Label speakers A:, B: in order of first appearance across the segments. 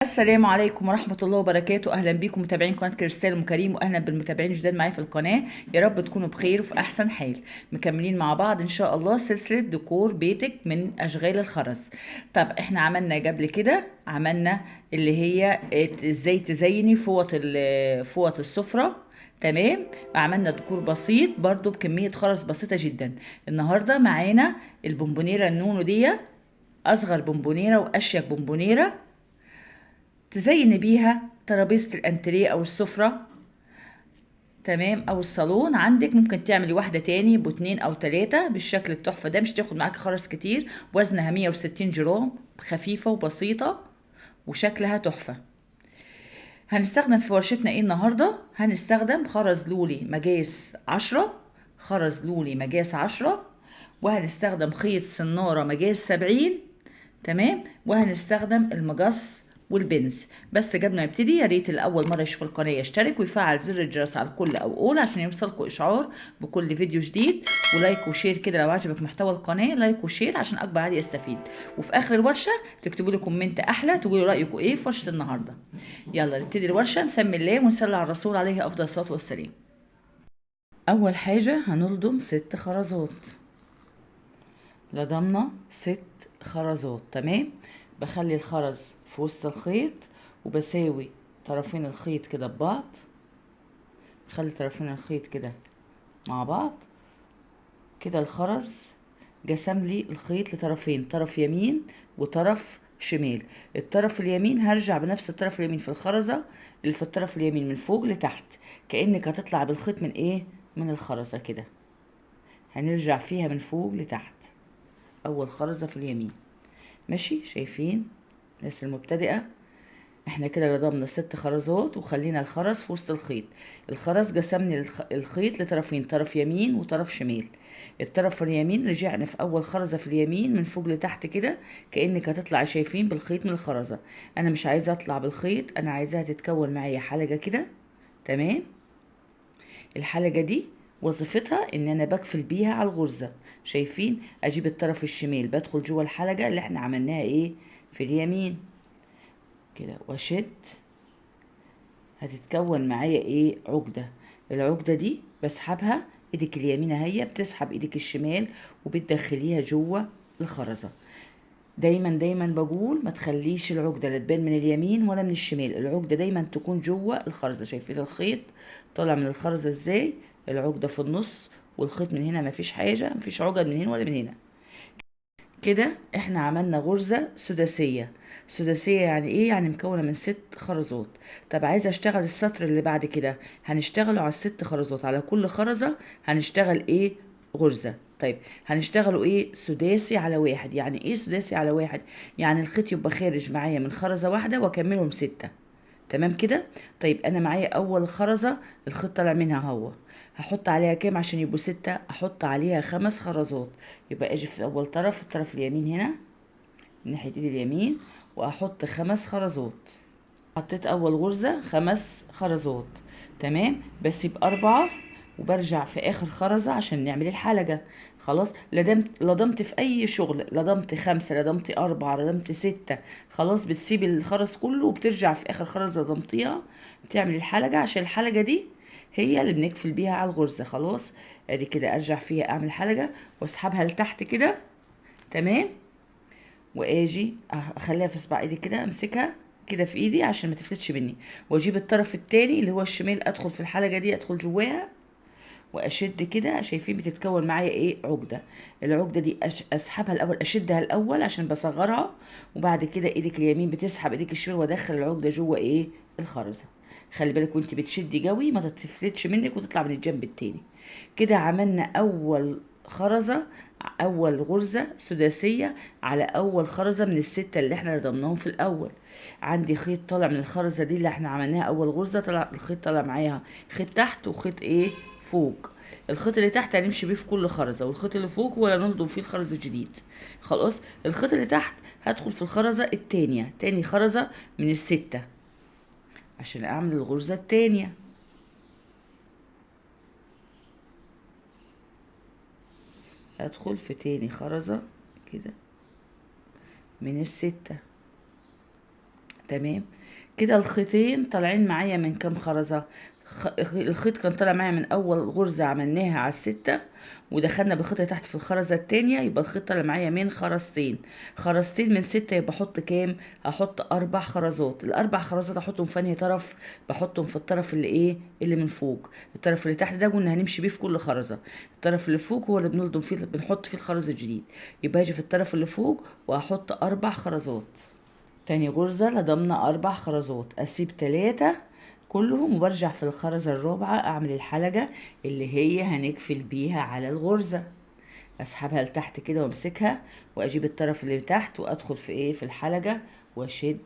A: السلام عليكم ورحمة الله وبركاته. أهلا بكم متابعين قناة كريستال أم كريم، وأهلا بالمتابعين الجداد معايا في القناة. يا رب تكونوا بخير وفي أحسن حال. مكملين مع بعض إن شاء الله سلسلة ديكور بيتك من أشغال الخرز. طب إحنا عملنا قبل كده، عملنا اللي هي إزاي تزيني فوط السفرة. تمام. عملنا ديكور بسيط برضو بكمية خرز بسيطة جدا. النهاردة معانا البونبونيرة النونو دي، أصغر بونبونيرة وأشيك بونبونيرة تزين بيها ترابيزة الانتريه او السفرة. تمام. او الصالون عندك ممكن تعملي واحدة تاني باتنين او تلاتة بالشكل التحفة ده، مش تاخد معاكي خرز كتير. وزنها 160 جرام، خفيفة وبسيطة وشكلها تحفة. هنستخدم في ورشتنا ايه النهاردة؟ هنستخدم خرز لولي مقاس 10، خرز لولي مقاس 10، وهنستخدم خيط سنارة مقاس 70. تمام. وهنستخدم المقص والبنز. بس قبل ما نبتدي، يا ريت الاول مره يشوف القناه يشترك ويفعل زر الجرس على الكل او اول عشان يوصلكم اشعار بكل فيديو جديد. ولايك وشير كده لو عجبك محتوى القناه، لايك وشير عشان اكبر عدد يستفيد. وفي اخر الورشه تكتبوا لي كومنت احلى تقولوا رايكم ايه في ورشه النهارده. يلا نبتدي الورشه، نسمي الله ونصلي على الرسول عليه افضل الصلاه والسلام. اول حاجه هنلضم 6 خرزات. لضمنا 6 خرزات. تمام. بخلي الخرز في وسط الخيط وبساوي طرفين الخيط كده ببعض. بخلي طرفين الخيط كده مع بعض كده. الخرز جسم لي الخيط لطرفين، طرف يمين وطرف شمال. الطرف اليمين هرجع بنفس الطرف اليمين في الخرزة اللي في الطرف اليمين من فوق لتحت، كأنك هتطلع بالخيط من ايه، من الخرزة كده. هنرجع فيها من فوق لتحت. اول خرزة في اليمين. ماشي، شايفين الناس المبتدئة؟ احنا كده رضمنا 6 خرزات وخلينا الخرز في وسط الخيط. الخرز قسمني الخيط لطرفين، طرف يمين وطرف شمال. الطرف اليمين رجعنا في اول خرزة في اليمين من فوق لتحت كده، كأنك هتطلع شايفين بالخيط من الخرزة. انا مش عايزة اطلع بالخيط، انا عايزاها تتكون معايا حلقة كده. تمام. الحلقة دي وظيفتها ان انا بقفل بيها على الغرزة. شايفين؟ اجيب الطرف الشمال بدخل جوه الحلقة اللي احنا عملناها ايه في اليمين كده واشد. هتتكون معايا ايه، عقدة. العقدة دي بسحبها، ايدك اليمين اهي بتسحب ايدك الشمال وبتدخليها جوه الخرزة. دايما دايما بقول ما تخليش العقدة لا تبان من اليمين ولا من الشمال، العقدة دايما تكون جوه الخرزة. شايفين الخيط طالع من الخرزة ازاي؟ العقدة في النص والخيط من هنا، مفيش حاجة، مفيش عقد من هنا ولا من هنا. كده احنا عملنا غرزة سداسية. سداسية يعني ايه؟ يعني مكونة من 6 خرزات. طب عايزة اشتغل السطر اللي بعد كده، هنشتغلوا على ال6 خرزات، على كل خرزة هنشتغل ايه، غرزة. طيب هنشتغلوا ايه، سداسي على واحد. يعني ايه سداسي على واحد؟ يعني الخيط يبقى خارج معايا من خرزة واحدة واكملهم 6. تمام كده. طيب انا معايا اول خرزة الخيط طالع منها هو، هحط عليها كام عشان يبقوا 6؟ احط عليها 5 خرزات. يبقى اجي في اول طرف، الطرف اليمين هنا من ناحية ايدي اليمين، واحط 5 خرزات. حطيت اول غرزة 5 خرزات. تمام. بسيب 4 وبرجع في اخر خرزة عشان نعمل الحلقة. خلاص، لضمت في اي شغل، لضمت 5، لضمت 4، لضمت 6. خلاص بتسيب الخرز كله وبترجع في اخر خرزة ضمتيها بتعمل الحلقة، عشان الحلقة دي هي اللي بنقفل بيها على الغرزة. خلاص، ادي كده ارجع فيها اعمل حلقة واسحبها لتحت كده. تمام. واجي اخليها في صباع ايدي كده، امسكها كده في ايدي عشان ما تفلتش مني، واجيب الطرف التاني اللي هو الشمال ادخل في الحلقه دي، ادخل جواها واشد كده. شايفين بتتكون معايا ايه، عقده. العقده دي اسحبها الاول، اشدها الاول عشان بصغرها، وبعد كده ايدك اليمين بتسحب ايدك الشمال وادخل العقده جوه ايه، الخرزه. خلي بالك وانت بتشدي قوي ما تتفلتش منك وتطلع من الجنب التاني. كده عملنا اول خرزه، اول غرزه سداسيه على اول خرزه من ال6 اللي احنا ضمناهم في الاول. عندي خيط طالع من الخرزه دي اللي احنا عملناها اول غرزه، طلع الخيط طالع معاها خيط تحت وخيط ايه، فوق. الخيط اللي تحت هنمشي بيه في كل خرزه، والخيط اللي فوق هو اللي نلضم فيه الخرز الجديد. خلاص، الخيط اللي تحت هدخل في الخرزه التانية، تاني خرزه من ال6 عشان اعمل الغرزه التانية. هدخل في تاني خرزه كده من ال6. تمام كده. الخيطين طالعين معايا من كام خرزة؟ الخيط كان طالع معايا من اول غرزة عملناها على الستة، ودخلنا بالخيط اللي تحت في الخرزة التانية، يبقى الخيط طالع معايا من خرزتين. خرزتين من ستة يبقى احط كام؟ هحط 4 خرزات. الاربع خرزات احطهم في انهي طرف؟ بحطهم في الطرف اللي ايه؟ اللي من فوق. الطرف اللي تحت ده قلنا هنمشي بيه في كل خرزة. الطرف اللي فوق هو اللي بنلضم فيه، بنحط فيه الخرز الجديد. يبقى هاجي في الطرف اللي فوق وهحط 4 خرزات. تاني غرزة لضمنا 4 خرزات، اسيب 3 كلهم وبرجع في الخرزة الرابعة اعمل الحلقة اللي هي هنقفل بيها على الغرزة. اسحبها لتحت كده وامسكها واجيب الطرف اللي تحت وادخل في ايه؟ في الحلقة واشد.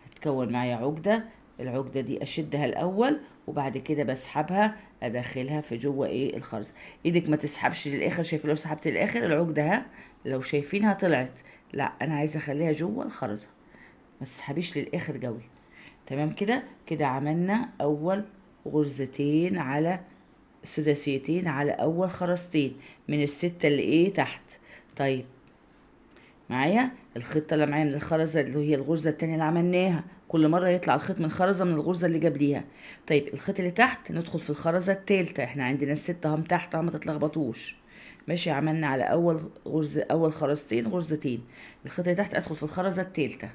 A: هتكون معايا عقدة. العقدة دي اشدها الاول وبعد كده بسحبها ادخلها في جوه ايه؟ الخرزة. ايدك ما تسحبش للاخر. شايفين لو سحبت للاخر العقدة ها، لو شايفينها طلعت. لا انا عايزة اخليها جوه الخرزة، ما تسحبيش للاخر قوي. تمام كده. كده عملنا اول غرزتين على سداسيتين على اول خرزتين من الستة اللي ايه؟ تحت. طيب معايا الخيط طلع معايا من الخرزة اللي هي الغرزة التانية اللي عملناها. كل مرة يطلع الخيط من خرزة من الغرزة اللي قبليها. طيب الخيط اللي تحت ندخل في الخرزة التالتة. احنا عندنا الستة هم تحت هم، ما تتلخبطوش. ماشي. عملنا على اول غرزة اول خرزتين غرزتين. الخيط اللي تحت ادخل في الخرزة التالتة.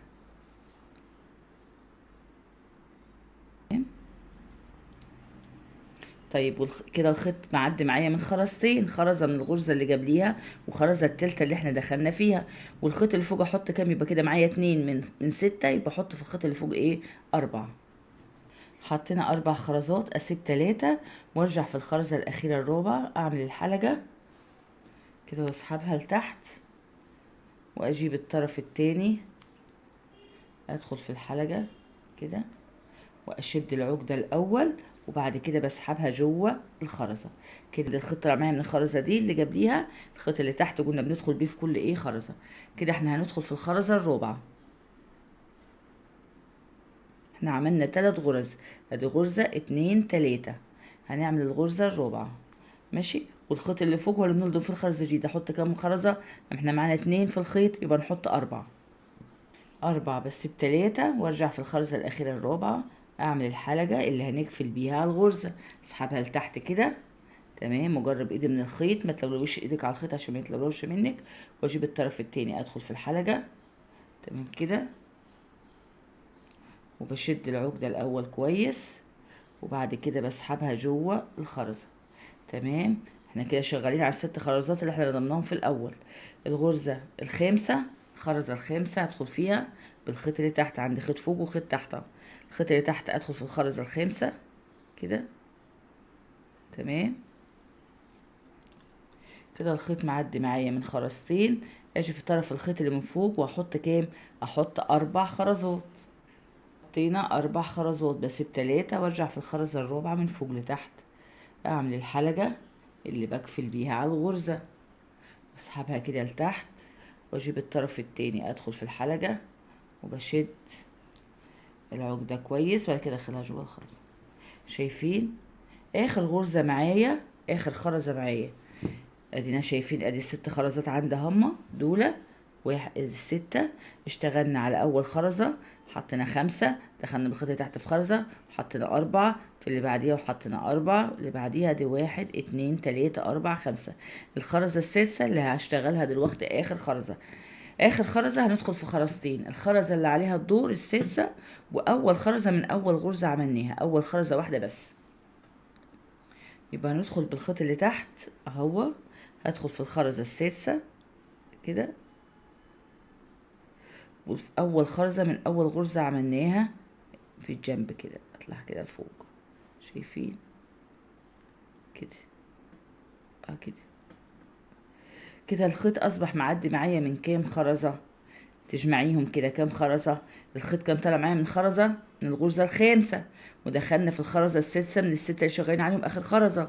A: طيب كده الخيط معدي معايا من خرزتين، خرزة من الغرزة اللي قبليها وخرزة التالتة اللي احنا دخلنا فيها. والخيط اللي فوق احط كام؟ يبقى كده معايا 2 من 6، يبقى احط في الخيط اللي فوق ايه؟ 4. حطينا 4 خرزات، اسيب 3 وارجع في الخرزة الاخيرة الرابعة اعمل الحلقة كده واسحبها لتحت واجيب الطرف التاني ادخل في الحلقة كده واشد العقدة الاول وبعد كده بسحبها جوه الخرزة كده. الخيط طلع معايا من الخرزة دي اللي جنبيها. الخيط اللي تحت قلنا بندخل بيه في كل ايه؟ خرزة. كده احنا هندخل في الخرزة الرابعة. احنا عملنا 3 غرز، ادي غرزة 2 3. هنعمل الغرزة الرابعة. ماشي. والخيط اللي فوق هو اللي بنلضم فيه الخرزة الجديدة. احط كام خرزة؟ احنا معانا 2 في الخيط يبقى نحط 4. 4 بسيب 3 وارجع في الخرزة الأخيرة الرابعة أعمل الحلقة اللي هنقفل بيها على الغرزة. اسحبها لتحت كده. تمام. وجرب ايدي من الخيط، ما تلوش ايدك على الخيط عشان ما يتلوش منك. واجيب الطرف التاني ادخل في الحلقة. تمام كده. وبشد العقدة الأول كويس وبعد كده بسحبها جوه الخرزة. تمام. احنا كده شغالين على ال6 خرزات اللي احنا ضمناهم في الأول. الغرزة الخامسة، الخرزة الخامسة هدخل فيها بالخيط اللي تحت. عندي خيط فوق وخيط تحت. الخيط اللي تحت ادخل في الخرزة الخامسة كده. تمام كده. الخيط معدي معايا من خرزتين، اجي في طرف الخيط اللي من فوق واحط كام؟ احط 4 خرزات. حطينا 4 خرزات، بسيب 3 وارجع في الخرزة الرابعة من فوق لتحت اعمل الحلقة اللي بقفل بيها على الغرزة. اسحبها كده لتحت واجيب الطرف التاني ادخل في الحلقة وبشد العقدة كويس وبعد كده ادخلها جوه الخرزة. شايفين اخر غرزة معايا؟ اخر خرزة معايا ادينا شايفين. ادي ال6 خرزات عندي هما دول. ال6 اشتغلنا على اول خرزة، حطينا 5 دخلنا بالخيط تحت في خرزة، حطينا 4 في اللي بعديها وحطينا 4 اللي بعديها. دي 1 2 3 4 5. الخرزة السادسة اللي هشتغلها دلوقتي اخر خرزة. اخر خرزة هندخل في خرزتين، الخرزة اللي عليها الدور السادسة واول خرزة من اول غرزة عملناها، اول خرزة واحدة بس. يبقى هندخل بالخيط اللي تحت اهو، هدخل في الخرزة السادسة كده وفي اول خرزة من اول غرزة عملناها في الجنب كده اطلع كده لفوق. شايفين كده؟ كده. كده الخيط اصبح معدي معايا من كام خرزة؟ تجمعيهم كده كام خرزة؟ الخيط كان طالع معايا من خرزة من الغرزة الخامسة، ودخلنا في الخرزة السادسة من ال6 اللي شغالين عليهم اخر خرزة،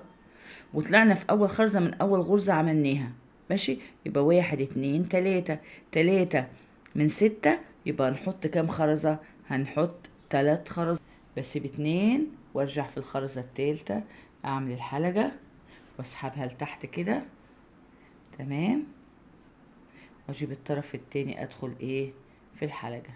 A: وطلعنا في اول خرزة من اول غرزة عملناها. ماشي. يبقى 1 2 3. 3 من 6 يبقى نحط كام خرزة؟ هنحط 3 خرزات. بسيب 2 وارجع في الخرزة التالتة اعمل الحلقة واسحبها لتحت كده. تمام. واجيب الطرف التاني ادخل ايه؟ في الحلقة.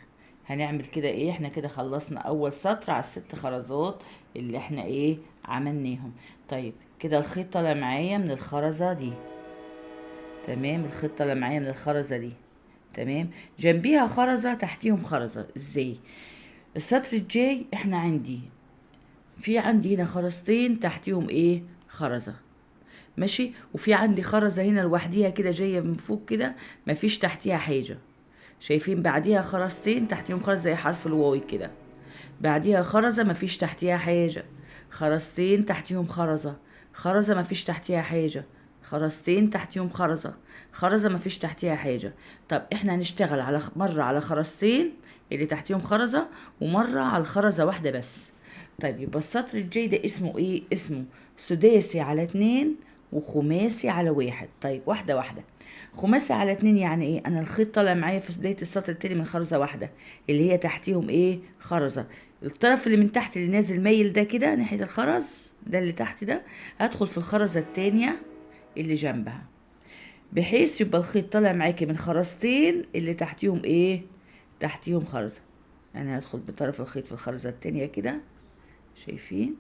A: هنعمل كده ايه، احنا كده خلصنا اول سطر على الست خرزات اللي احنا ايه عملناهم. طيب كده الخيط طالع معايا من الخرزة دي، تمام، الخيط طالع معايا من الخرزة دي، تمام، جنبيها خرزة تحتيهم خرزة. ازاي؟ السطر الجاي احنا عندي هنا خرزتين تحتيهم ايه خرزة، ماشي، وفي عندي خرزة هنا لوحديها كده جاية من فوق كده، مفيش تحتيها حاجة. شايفين بعديها خرزتين تحتيهم خرزة زي حرف الواي كده، بعديها خرزة مفيش تحتيها حاجة، خرزتين تحتيهم خرزة، خرزة مفيش تحتيها حاجة، خرزتين تحتيهم خرزة، خرزة مفيش تحتيها حاجة. طب احنا هنشتغل على مرة على خرزتين اللي تحتيهم خرزة، ومرة على الخرزة واحدة بس. طيب يبقى السطر الجاي ده اسمه ايه؟ اسمه سداسي على 2 وخماسي على 1. طيب واحدة واحدة. خماسي على 2 يعني ايه؟ انا الخيط طالع معايا في بداية السطر التاني من خرزة واحدة اللي هي تحتيهم ايه خرزة، الطرف اللي من تحت اللي نازل مايل ده كده ناحية الخرز ده اللي تحت ده، هدخل في الخرزة التانية اللي جنبها، بحيث يبقى الخيط طالع معاكي من خرزتين اللي تحتيهم ايه تحتيهم خرزة. انا هدخل بطرف الخيط في الخرزة التانية كده، شايفين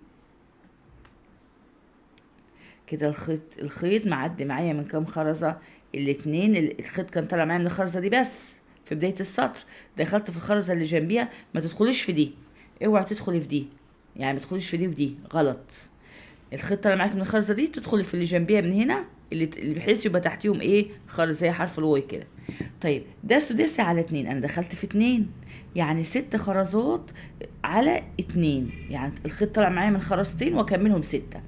A: كده الخيط معدي معايا من كام خرزة؟ الاتنين. الخيط كان طالع معايا من الخرزة دي بس في بداية السطر، دخلت في الخرزة اللي جنبيها. ما تدخليش في دي، اوعى تدخلي في دي، يعني ما تدخليش في دي ودي غلط. الخيط طالع معاك من الخرزة دي، تدخلي في اللي جنبيها من هنا، اللي بحيث يبقى تحتيهم ايه خرزة زي حرف الواي كده. طيب ده سداسي على 2، انا دخلت في 2 يعني 6 خرزات على 2، يعني الخيط طلع معايا من خرزتين واكملهم 6.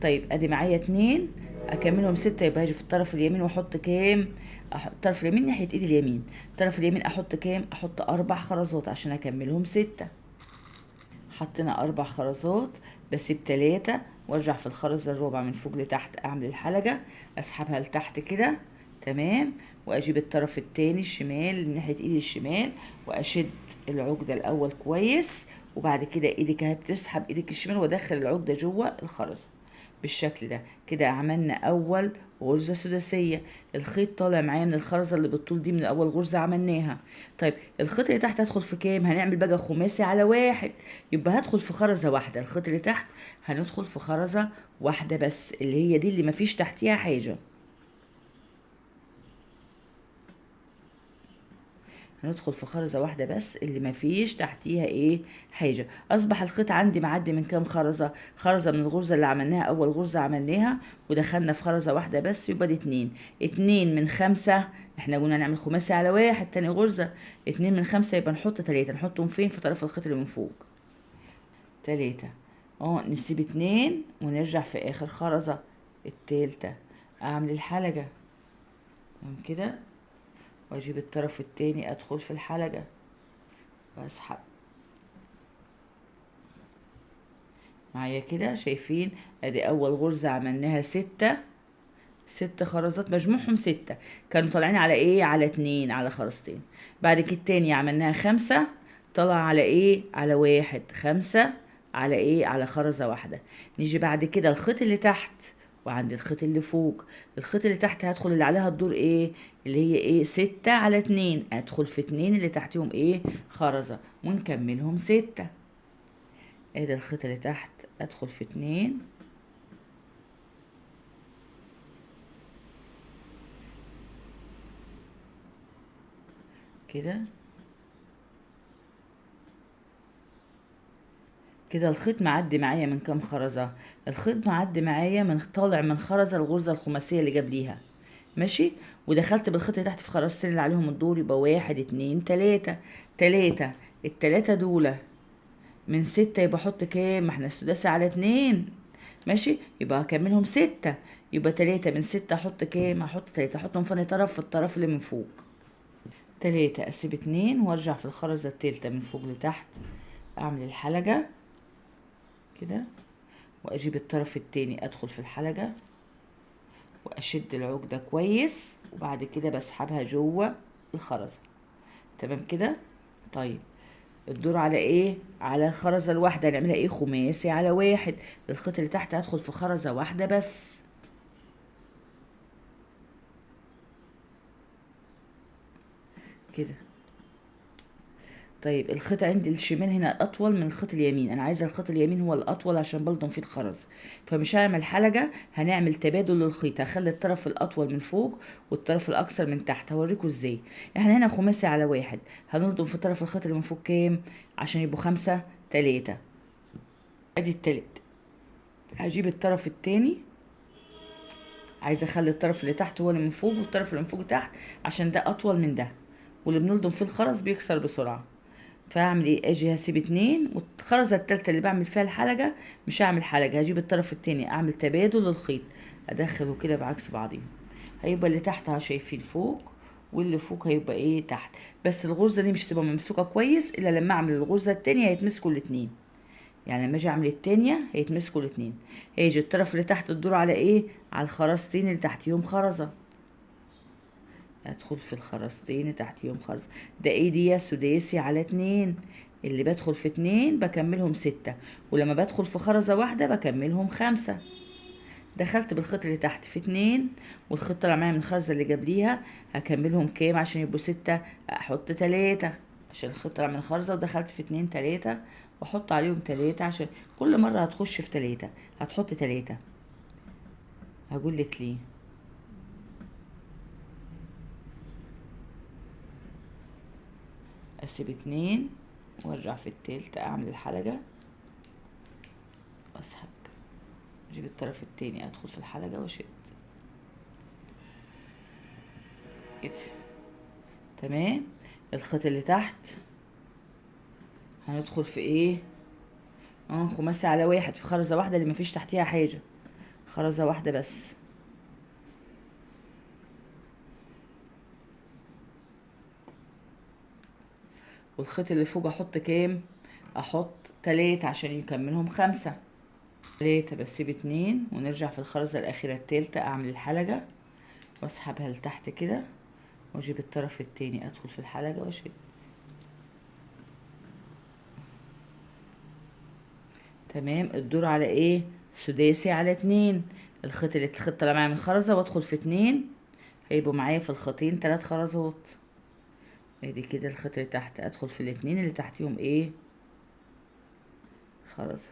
A: طيب ادي معايا 2 اكملهم 6، يبقى هاجي في الطرف اليمين واحط كام؟ الطرف اليمين ناحية ايدي اليمين، الطرف اليمين احط كام؟ احط 4 خرزات عشان اكملهم 6. حطينا 4 خرزات، بسيب 3 وارجع في الخرزة الرابعة من فوق لتحت، اعمل الحلقة اسحبها لتحت كده، تمام، واجيب الطرف التاني الشمال من ناحية ايدي الشمال واشد العقدة الاول كويس، وبعد كده ايدك اهي بتسحب ايدك الشمال وادخل العقدة جوه الخرزة بالشكل ده. كده عملنا اول غرزة سداسية. الخيط طالع معايا من الخرزة اللي بالطول دي من اول غرزة عملناها. طيب الخيط اللي تحت هدخل في كام؟ هنعمل بقى خماسي على 1، يبقى هدخل في خرزة واحدة. الخيط اللي تحت هندخل في خرزة واحدة بس، اللي هي دي اللي مفيش تحتيها حاجة. هندخل في خرزة واحدة بس اللي مفيش تحتيها ايه حاجة. اصبح الخيط عندي معدي من كام خرزة؟ خرزة من الغرزة اللي عملناها اول غرزة عملناها، ودخلنا في خرزة واحدة بس، يبقى دي 2. 2 من 5، احنا قلنا نعمل خماسي على 1 تاني غرزة. 2 من 5 يبقى نحط 3، نحطهم فين؟ في طرف الخيط اللي من فوق 3. نسيب 2 ونرجع في اخر خرزة التالتة، اعمل الحلقة تمام كده، واجيب الطرف التاني ادخل في الحلقة واسحب معايا كده. شايفين ادي اول غرزة عملناها 6 خرزات مجموعهم 6، كانوا طالعين على ايه؟ على 2 على خرزتين. بعد كده التاني عملناها 5، طلع على ايه؟ على 1. 5 على ايه؟ على خرزة واحدة. نيجي بعد كده الخيط اللي تحت وعند الخيط اللي فوق. الخيط اللي تحت هدخل اللي عليها الدور ايه؟ اللي هي ايه؟ 6 على 2، ادخل في 2 اللي تحتهم ايه خرزة ونكملهم 6. ادي الخيط اللي تحت، ادخل في 2 كده. كده الخيط معدي معايا من كام خرزة؟ الخيط معدي معايا من طالع من خرزة الغرزة الخماسية اللي قبليها، ماشي، ودخلت بالخيط اللي تحت في خرزتين اللي عليهم الدور، يبقى 1 2 3. 3 التلاتة دول من 6، يبقى احط كام؟ ما احنا السداسي على 2، ماشي، يبقى هكملهم 6. يبقى 3 من 6 احط كام؟ هحط 3، احطهم فاني طرف في الطرف اللي من فوق. 3 اسيب 2 وارجع في الخرزة التالتة من فوق لتحت، اعمل الحلقة كده، واجيب الطرف التاني ادخل في الحلقة واشد العقدة كويس، وبعد كده بسحبها جوه الخرزة، تمام كده. طيب الدور على ايه؟ على الخرزة الواحدة، هنعملها ايه؟ خماسي على 1. الخيط اللي تحت هدخل في خرزة واحدة بس كده. طيب الخيط عندي الشمال هنا اطول من الخيط اليمين، انا عايزه الخيط اليمين هو الاطول عشان بلضم فيه الخرز، فمش هعمل حلقه، هنعمل تبادل للخيط، هخلي الطرف الاطول من فوق والطرف الاقصر من تحت. هوريكم ازاي. احنا هنا خماسي على واحد، هنلضم في طرف الخيط اللي من فوق كام عشان يبقوا 5 3. ادي التالت، هجيب الطرف التاني، عايزه اخلي الطرف اللي تحت هو اللي من فوق والطرف اللي من فوق تحت عشان ده اطول من ده، واللي بنلضم فيه الخرز بيكسر بسرعه. فهعمل ايه؟ اجي هسيب 2 والخرزه التالتة اللي بعمل فيها الحلقه مش هعمل حلقه، هجيب الطرف التاني اعمل تبادل للخيط، ادخله كده بعكس بعضهم، هيبقى اللي تحت شايفين فوق واللي فوق هيبقى ايه تحت. بس الغرزه دي مش تبقى ممسوكه كويس الا لما اعمل الغرزه التانية هيتمسكوا الاتنين، يعني لما اجي اعمل التانية هيتمسكوا الاتنين. هيجي الطرف اللي تحت تدور على ايه؟ على الخرزتين اللي تحتيهم خرزه، ادخل في الخرزتين اللي تحتيهم خرزه. ده ايه؟ دي سداسي على 2، اللي بدخل في 2 بكملهم 6، ولما بدخل في خرزه واحده بكملهم 5. دخلت بالخيط اللي تحت في 2 والخيط طلع معايا من الخرزه اللي قبليها، هكملهم كام عشان يبقوا 6؟ احط 3 عشان الخيط طلع من الخرزه، ودخلت في 2 3 واحط عليهم 3 عشان كل مره هتخش في 3 هتحط 3. هقول لك ليه. اسيب 2 وارجع في التالتة اعمل الحلقة واسحب، اجيب الطرف التاني ادخل في الحلقة واشد كده. تمام. الخيط اللي تحت هندخل في ايه؟ خماسي على واحد، في خرزة واحدة اللي مفيش تحتيها حاجة، خرزة واحدة بس. والخيط اللي فوق احط كام؟ احط 3 عشان يكملهم 5. 3 بسيب 2 ونرجع في الخرزة الاخيرة التالتة اعمل الحلقة واسحبها لتحت كده، واجيب الطرف التاني ادخل في الحلقة واشد. تمام. الدور على ايه؟ سداسي على 2، الخيط طالع معايا من خرزة وادخل في 2 هيبقوا معايا في الخيطين 3 خرزات. ادي كده الخيط اللي تحت ادخل في الاتنين اللي تحتيهم ايه؟ خرزة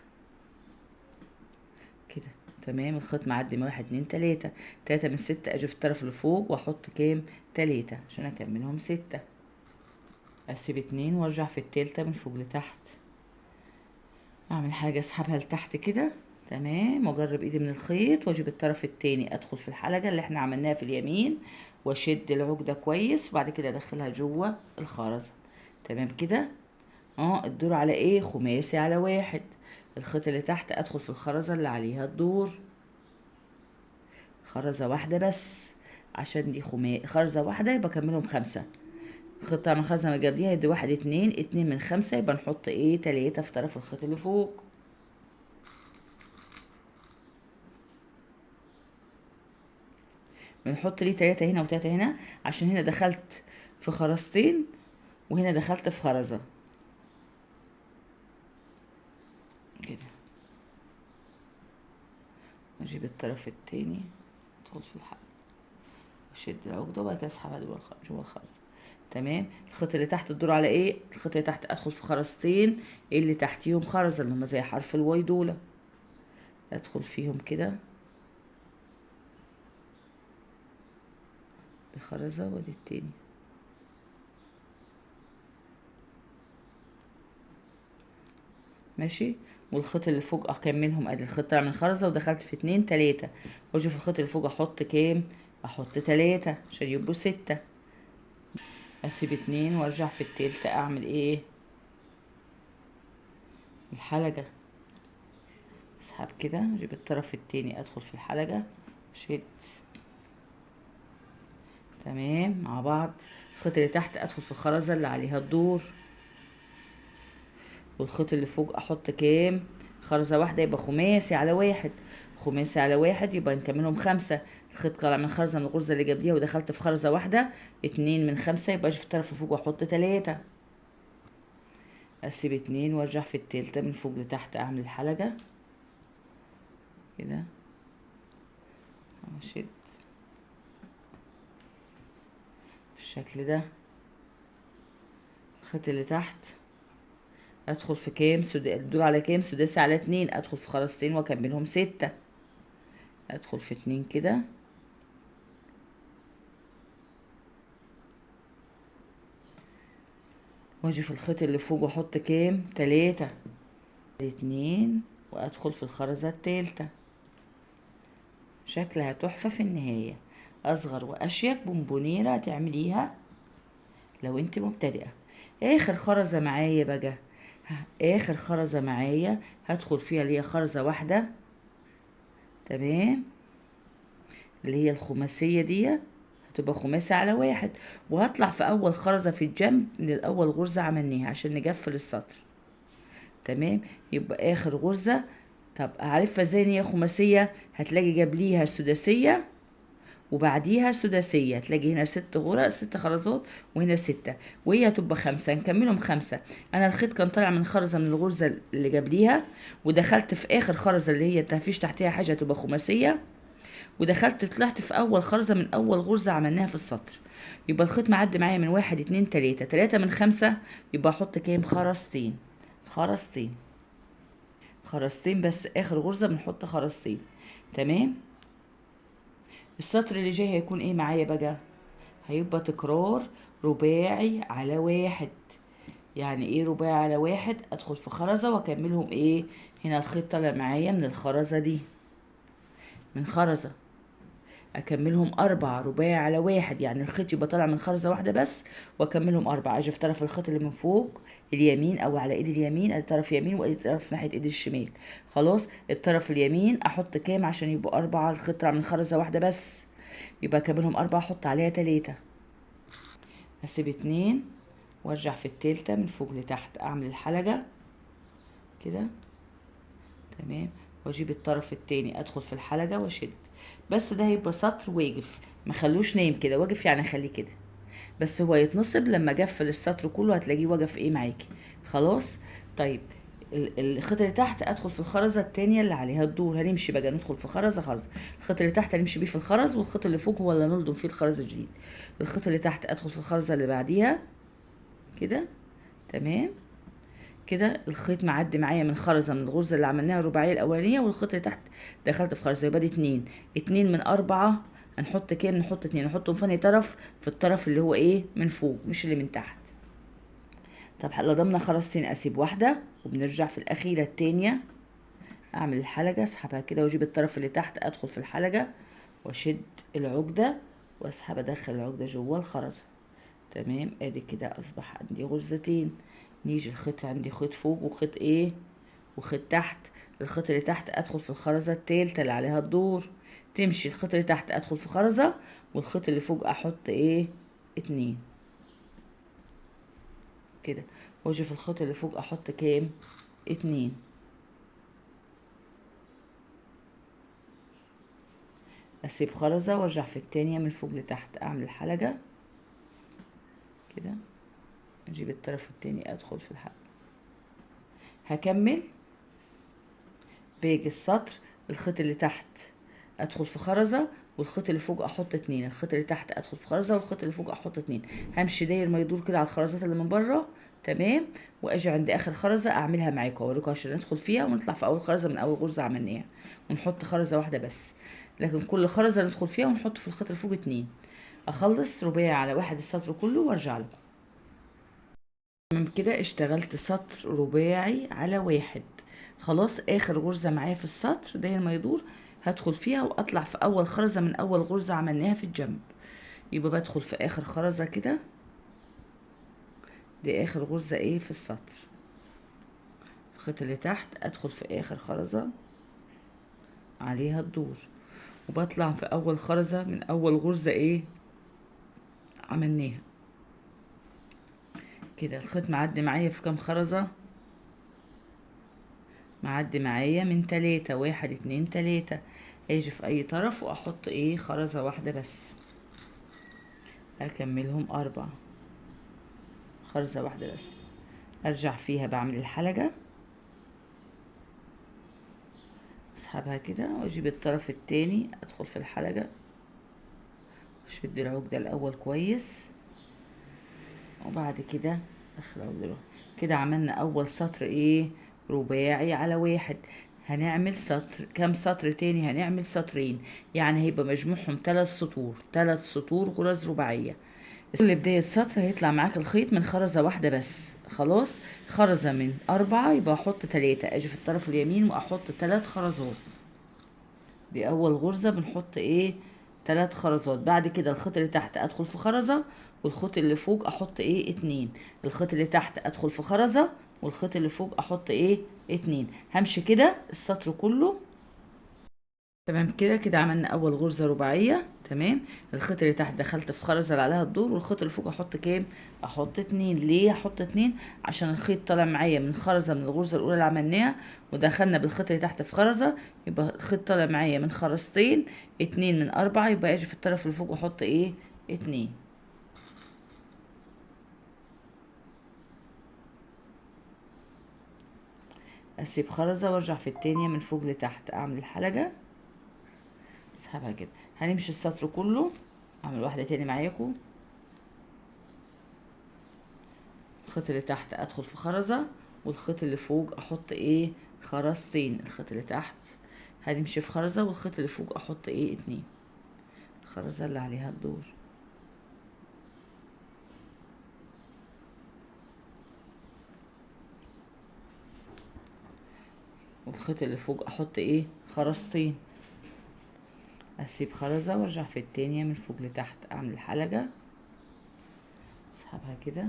A: كده. تمام. الخيط معدي من 1 2 3، 3 من 6 اجي في الطرف اللي فوق واحط كام؟ 3 عشان اكملهم 6. اسيب 2 وارجع في التالتة من فوق لتحت، اعمل حاجة اسحبها لتحت كده. تمام. واجرب ايدي من الخيط واجيب الطرف التاني ادخل في الحلقة اللي احنا عملناها في اليمين واشد العقدة كويس وبعد كده ادخلها جوه الخرزة. تمام كده. الدور على ايه؟ خماسي على واحد، الخيط اللي تحت ادخل في الخرزة اللي عليها الدور، خرزة واحدة بس عشان دي خرزة واحدة يبقى كملهم 5. الخيط من خرزة ما قبليها يدي 1 2، 2 من 5 يبقى نحط ايه؟ 3 في طرف الخيط اللي فوق. بنحط ليه 3 هنا و3 هنا عشان هنا دخلت في خرزتين وهنا دخلت في خرزة كده. واجيب الطرف التاني ادخل في الحلقة واشد العقدة وبعد كده اسحبها جوه الخرزة. تمام. الخيط اللي تحت الدور على ايه؟ الخيط اللي تحت ادخل في خرزتين اللي تحتيهم خرزة اللي هما زي حرف الواي دول، ادخل فيهم كده بخرزة وادي التاني. ماشي. والخيط اللي فوق اكملهم، ادي الخيط طلع من خرزة ودخلت في 2 3 واجي في الخيط اللي فوق احط كام؟ احط 3 عشان يبقوا 6. اسيب 2 وارجع في التالتة اعمل ايه؟ الحلقة. اسحب كده اجيب الطرف التاني ادخل في الحلقة شد. تمام مع بعض. الخيط اللي تحت ادخل في الخرزة اللي عليها الدور، والخيط اللي فوق احط كام؟ خرزة واحدة يبقى خماسي على واحد، خماسي على واحد يبقى نكملهم 5. الخيط طالع من خرزة من الغرزة اللي قبليها ودخلت في خرزة واحدة، 2 من 5 يبقى اجي في الطرف اللي فوق واحط 3. اسيب 2 وارجع في التالتة من فوق لتحت اعمل الحلقة كده واشد بالشكل ده. الخيط اللي تحت ادخل في كام دول على كام؟ سداسي على 2، ادخل في خرزتين واكملهم 6. ادخل في 2 كده، واجي في الخيط اللي فوق واحط كام؟ 3، 2، وادخل في الخرزة التالتة. شكلها تحفة في النهاية، اصغر واشيك بونبونيرة تعمليها لو انت مبتدئة. اخر خرزة معايا بقى، اخر خرزة معايا هدخل فيها اللي هي خرزة واحدة، تمام، اللي هي الخماسية دي، هتبقى خماسي على 1، وهطلع في اول خرزة في الجنب من الاول غرزة عملناها عشان نقفل السطر، تمام. يبقى اخر غرزة، طب اعرفها ازاي ان هي خماسية؟ هتلاقي قبليها سداسية وبعديها سداسية، تلاقي هنا 6 خرزات وهنا 6، وهي هتبقى 5، نكملهم 5. انا الخيط كان طالع من خرزة من الغرزة اللي قبليها، ودخلت في اخر خرزة اللي هي مفيش تحتها حاجة تبقى خماسية، ودخلت طلعت في اول خرزة من اول غرزة عملناها في السطر. يبقى الخيط معدي معايا من 1 2 3، 3 من 5، يبقى احط كام؟ خرزتين، خرزتين، خرزتين بس، اخر غرزة بنحط خرزتين، تمام. السطر اللي جاي هيكون ايه معايا بقى؟ هيبقى تكرار رباعي على 1. يعني ايه رباعي على 1؟ ادخل في خرزة واكملهم ايه؟ هنا الخيط طالع معايا من الخرزة دي، من خرزة، اكملهم 4 رباعي على 1، يعني الخيط يبقى طالع من خرزة واحدة بس، واكملهم 4. اجي في طرف الخيط اللي من فوق اليمين او على ايد اليمين، ادي طرف يمين وادي طرف ناحية ايد الشمال، خلاص. الطرف اليمين احط كام عشان يبقوا 4؟ الخيط طالع من خرزة واحدة بس، يبقى اكملهم 4، احط عليها 3، هسيب 2 وارجع في التالتة من فوق لتحت، اعمل الحلقة كده، تمام، واجيب الطرف التاني ادخل في الحلقة واشد. بس ده هيبقى سطر واقف، مخلوش نايم كده، واقف يعني اخليه كده، بس هو يتنصب لما اقفل السطر كله هتلاقيه واقف ايه معاكي، خلاص. طيب الخيط اللي تحت ادخل في الخرزه التانية اللي عليها الدور، هنمشي بقى ندخل في خرزه خرزه. الخيط اللي تحت هنمشي بيه في الخرز، والخيط اللي فوق هو اللي نلضم فيه الخرز الجديد. الخيط اللي تحت ادخل في الخرزه اللي بعديها كده، تمام. كده الخيط معدي معايا من خرزه من الغرزه اللي عملناها الرباعيه الاولانيه، والخيط اللي تحت دخلت في خرزه، يبقى دي 2. 2 من 4 هنحط كام؟ نحط 2، نحطهم في طرف، في الطرف اللي هو ايه؟ من فوق مش اللي من تحت. طب لضمنا خرزتين اسيب واحده، وبنرجع في الاخيره التانية، اعمل الحلقه اسحبها كده، واجيب الطرف اللي تحت ادخل في الحلقه واشد العقده واسحب، ادخل العقده جوه الخرزه، تمام. ادي كده اصبح عندي غرزتين. نيجي الخيط، عندي خيط فوق وخيط ايه؟ وخيط تحت. الخيط اللي تحت ادخل في الخرزه التالتة اللي عليها الدور، تمشي الخيط اللي تحت ادخل في خرزه، والخيط اللي فوق احط ايه؟ 2 كده، واجي في الخيط اللي فوق احط كام؟ 2. اسيب خرزه وارجع في التانية من فوق لتحت، اعمل حلقه كده، اجيب الطرف التاني ادخل في الحلقه، هكمل باقي السطر. الخيط اللي تحت ادخل في خرزه، والخيط اللي فوق احط 2، الخيط اللي تحت ادخل في خرزه، والخيط اللي فوق احط 2. همشي داير ما يدور كده على الخرزات اللي من بره، تمام. واجي عند اخر خرزه اعملها معاكم اوريكم عشان ندخل فيها ونطلع في اول خرزه من اول غرزه عملناها، ونحط خرزه واحده بس، لكن كل خرزه ندخل فيها ونحط في الخيط اللي فوق 2. اخلص رباعي على 1 السطر كله وارجع لكم. تمام كده اشتغلت سطر رباعي على 1، خلاص. اخر غرزة معايا في السطر داير ما يدور هدخل فيها واطلع في اول خرزة من اول غرزة عملناها في الجنب، يبقى بدخل في اخر خرزة كده، دي اخر غرزة ايه في السطر. الخيط اللي تحت ادخل في اخر خرزة عليها الدور، وبطلع في اول خرزة من اول غرزة ايه عملناها كده. الخيط معدي معايا في كام خرزة؟ معدي معايا من 3، 1 2 3. اجي في اي طرف واحط ايه؟ خرزة واحدة بس، اكملهم 4، خرزة واحدة بس، ارجع فيها بعمل الحلقة، اسحبها كده واجيب الطرف التاني ادخل في الحلقة، اشد العقدة الاول كويس، وبعد كده ادخل عقدة كده عملنا اول سطر ايه رباعي على واحد. هنعمل سطر كام سطر تاني؟ هنعمل سطرين، يعني هيبقى مجموعهم 3 سطور، 3 سطور غرز رباعية. كل بداية سطر هيطلع معاك الخيط من خرزة واحدة بس. خلاص، خرزة من 4 يبقى احط 3، اجي في الطرف اليمين واحط 3 خرزات. دي اول غرزة بنحط ايه 3 خرزات. بعد كده الخيط اللي تحت ادخل في خرزة، والخيط اللي فوق احط ايه 2. الخيط اللي تحت ادخل في خرزة، والخيط اللي فوق احط ايه 2. همشي كده السطر كله. تمام كده، كده عملنا اول غرزة رباعية. تمام، الخيط اللي تحت دخلت في خرزة اللي عليها الدور، والخيط اللي فوق احط كام؟ احط 2. ليه احط 2؟ عشان الخيط طالع معايا من خرزة من الغرزة الاولى اللي عملناها، ودخلنا بالخيط اللي تحت في خرزة، يبقى الخيط طالع معايا من خرزتين، 2 من 4، يبقى اجي في الطرف اللي فوق واحط ايه 2. اسيب خرزة وارجع في التانية من فوق لتحت، اعمل الحلقة اسحبها كده. هنمشي السطر كله. اعمل واحدة تاني معاكم. الخيط اللي تحت ادخل في خرزة، والخيط اللي فوق احط ايه خرزتين. الخيط اللي تحت هنمشي في خرزة، والخيط اللي فوق احط ايه 2. الخرزة اللي عليها الدور. والخيط اللي فوق احط ايه خرزتين. اسيب خرزة وارجع في التانية من فوق لتحت، اعمل حلقة اسحبها كده.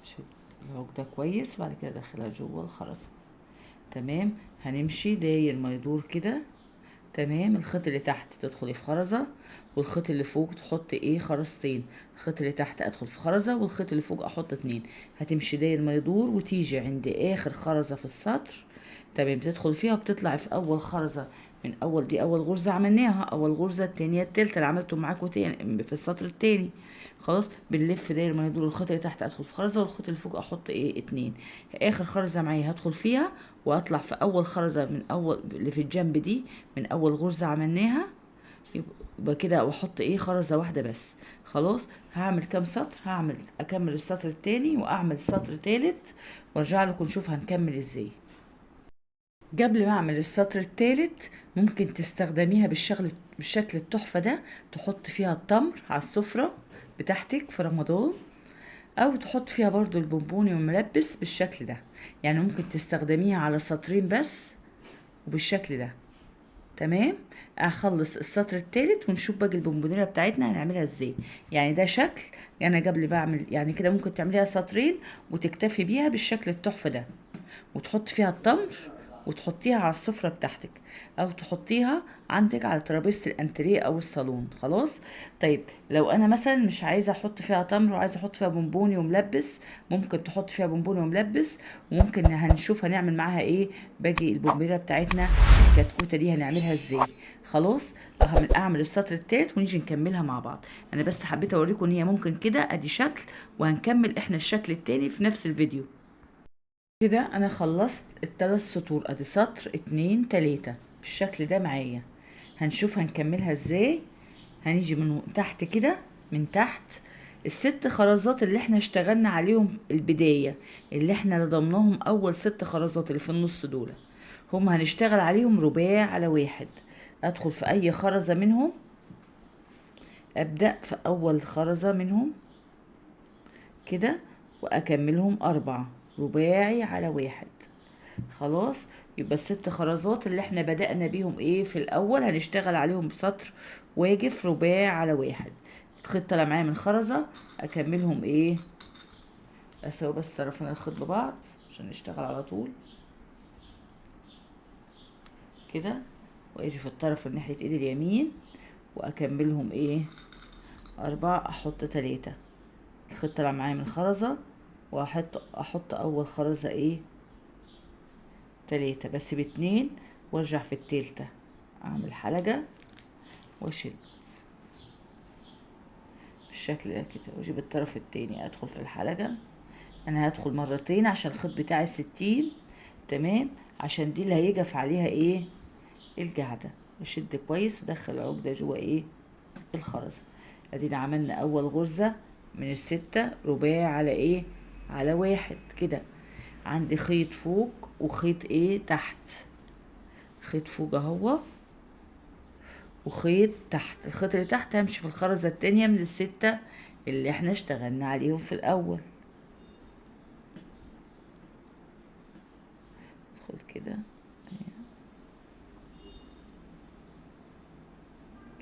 A: شد العقدة كويس، وبعد كده ادخلها جوه الخرزة. تمام، هنمشي داير ما يدور كده. تمام، الخيط اللي تحت تدخلي في خرزة، والخيط اللي فوق تحط ايه خرزتين. الخيط اللي تحت ادخل في خرزة، والخيط اللي فوق احط 2. هتمشي داير ما يدور وتيجي عند اخر خرزة في السطر. تمام، بتدخل فيها وبتطلعي في اول خرزة من اول. دي اول غرزة عملناها، اول غرزة التانية التالتة اللي عملتهم معاكم تاني في السطر التاني. خلاص، بنلف داير ما يدور. الخيط اللي تحت ادخل في خرزة، والخيط اللي فوق احط ايه 2. اخر خرزة معايا هدخل فيها واطلع في اول خرزة من اول اللي في الجنب دي، من اول غرزة عملناها. يبقى كده واحط ايه خرزة واحدة بس. خلاص، هعمل كام سطر؟ اكمل السطر التاني واعمل سطر تالت، وارجع لكم نشوف هنكمل ازاي. قبل ما اعمل السطر التالت ممكن تستخدميها بالشكل التحفة ده، تحط فيها التمر على السفرة بتاعتك في رمضان، او تحط فيها برضو البونبوني والملبس بالشكل ده. يعني ممكن تستخدميها على سطرين بس وبالشكل ده. تمام، اخلص السطر التالت ونشوف باقي البونبونيره بتاعتنا هنعملها ازاي. يعني ده شكل، يعني قبل بعمل يعني كده ممكن تعمليها سطرين وتكتفي بيها بالشكل التحفه ده، وتحط فيها التمر وتحطيها على السفرة بتاعتك، او تحطيها عندك على ترابيزة الانتريه او الصالون. خلاص، طيب لو انا مثلا مش عايزة احط فيها تمر وعايزة احط فيها بونبوني وملبس، ممكن تحط فيها بونبوني وملبس، وممكن هنشوف هنعمل معاها ايه باقي البونبونيرة بتاعتنا. الكتكوتة دي هنعملها ازاي. خلاص، اعمل السطر التالت ونيجي نكملها مع بعض. انا بس حبيت اوريكم ان هي ممكن كده، ادي شكل، وهنكمل احنا الشكل التاني في نفس الفيديو. كده انا خلصت ال3 سطور، ادي سطر 2 3 بالشكل ده معايا. هنشوف هنكملها ازاي. هنيجي من تحت كده، من تحت ال6 خرزات اللي احنا اشتغلنا عليهم البداية، اللي احنا ضمناهم اول 6 خرزات اللي في النص دول، هم هنشتغل عليهم رباع على واحد. ادخل في اي خرزة منهم، ابدأ في اول خرزة منهم كده، واكملهم 4 رباعي على واحد. خلاص، يبقى ال6 خرزات اللي احنا بدأنا بيهم ايه في الاول هنشتغل عليهم بسطر واقف رباع على واحد. الخيط طالع معايا من خرزة، اكملهم ايه، اسوي بس طرفين الخيط ببعض عشان نشتغل على طول كده، واجي في الطرف من ناحية ايدي اليمين واكملهم ايه 4، احط 3. الخيط طالع معايا من خرزة، واحط اول خرزة ايه 3 بس ب2، وارجع في التالتة اعمل حلقة واشد بالشكل ده كده، واجيب الطرف التاني ادخل في الحلقة. انا هدخل مرتين عشان الخيط بتاعي 60. تمام، عشان دي اللي هيجف عليها ايه الجعدة. اشد كويس ودخل العقدة جوه ايه الخرزة. ادينا عملنا اول غرزة من الستة رباعي على ايه، على واحد كده. عندي خيط فوق وخيط ايه تحت، خيط فوق اهو وخيط تحت. الخيط اللي تحت همشي في الخرزة التانية من الستة اللي احنا اشتغلنا عليهم في الاول. ادخل كده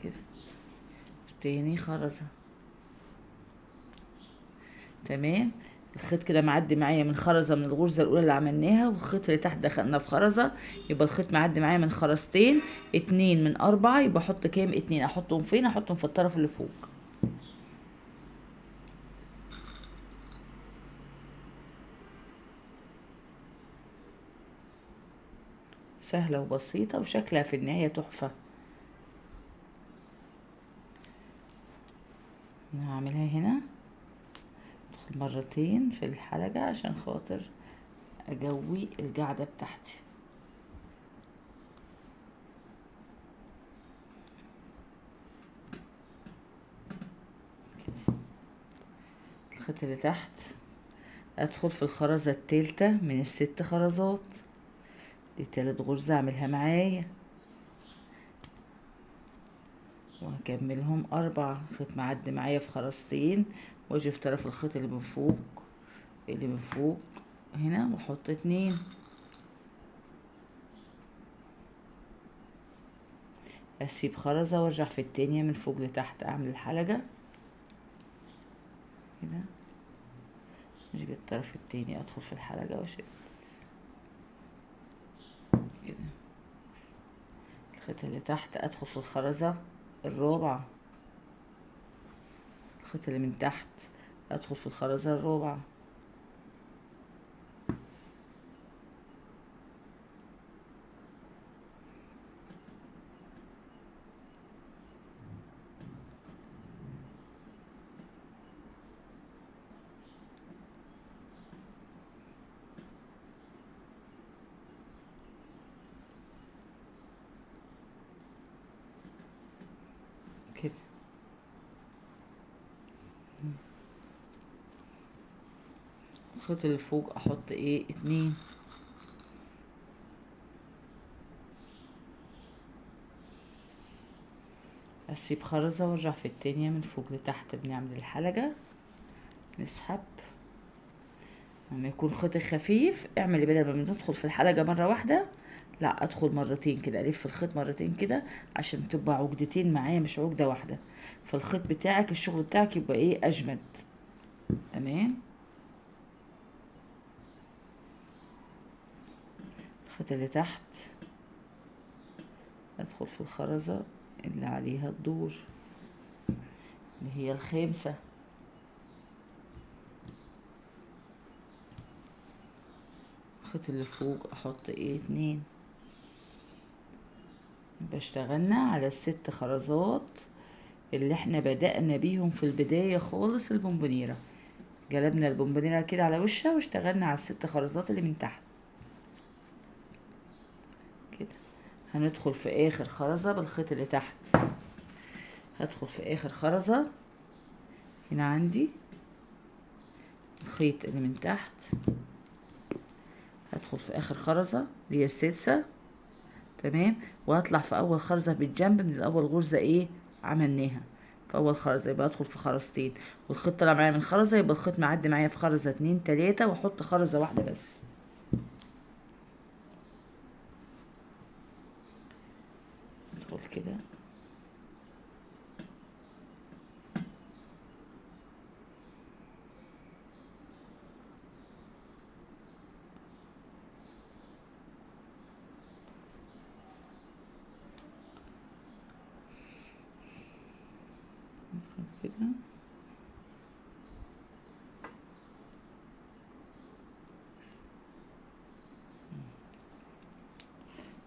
A: كده، تاني خرزة. تمام. الخيط كده معدي معايا من خرزة من الغرزة الأولى اللي عملناها، والخيط اللي تحت دخلنا في خرزة، يبقى الخيط معدي معايا من خرزتين، اتنين من أربعة، يبقى أحط كام؟ اتنين. أحطهم فين؟ أحطهم في الطرف اللي فوق. سهلة وبسيطة وشكلها في النهاية تحفة. هعملها هنا، ادخل مرتين في الحلقة عشان خاطر اجوي القاعدة بتاعتي. الخيط اللي تحت ادخل في الخرزة التالتة من الست خرزات، دي تالت غرزة اعملها معايا، وهكملهم أربعة. خيط معدي معايا في خرزتين، واجي في طرف الخيط اللي من فوق، اللي من فوق هنا، واحط اتنين، اسيب خرزة وارجع في التانية من فوق لتحت، اعمل الحلقة كده، اجي الطرف التاني ادخل في الحلقة واشد كده. الخيط اللي تحت ادخل في الخرزة الرابعة، الخيط اللي من تحت ادخل في الخرزة الرابعة، كده. الخيط اللي فوق احط ايه؟ اتنين، اسيب خرزة وارجع في التانية من فوق لتحت، بنعمل الحلقة، نسحب. لما يكون خيط خفيف اعملي بدل ما ندخل في الحلقة مرة واحدة، لا ادخل مرتين كده، الف الخيط مرتين كده عشان تبقى عقدتين معايا مش عقدة واحدة، فالخيط بتاعك الشغل بتاعك يبقى ايه؟ اجمد. تمام. الخيط اللي تحت ادخل في الخرزة اللي عليها الدور اللي هي الخامسة، الخيط اللي فوق احط ايه؟ اتنين. يبقى اشتغلنا على الست خرزات اللي احنا بدأنا بيهم في البداية خالص البونبونيرة، قلبنا البونبونيرة كده على وشها واشتغلنا على الست خرزات اللي من تحت كده. هندخل في اخر خرزة بالخيط اللي تحت، هدخل في اخر خرزة هنا عندي الخيط اللي من تحت، هدخل في اخر خرزة اللي هي السادسة. تمام. وهطلع في اول خرزة بالجنب من الاول غرزة ايه عملناها في اول خرزة، يبقى ادخل في خرزتين والخيط طلع معايا من خرزة، يبقى الخيط معدي معايا في خرزة اتنين تلاتة، واحط خرزة واحدة بس. ادخل كده ادخل كده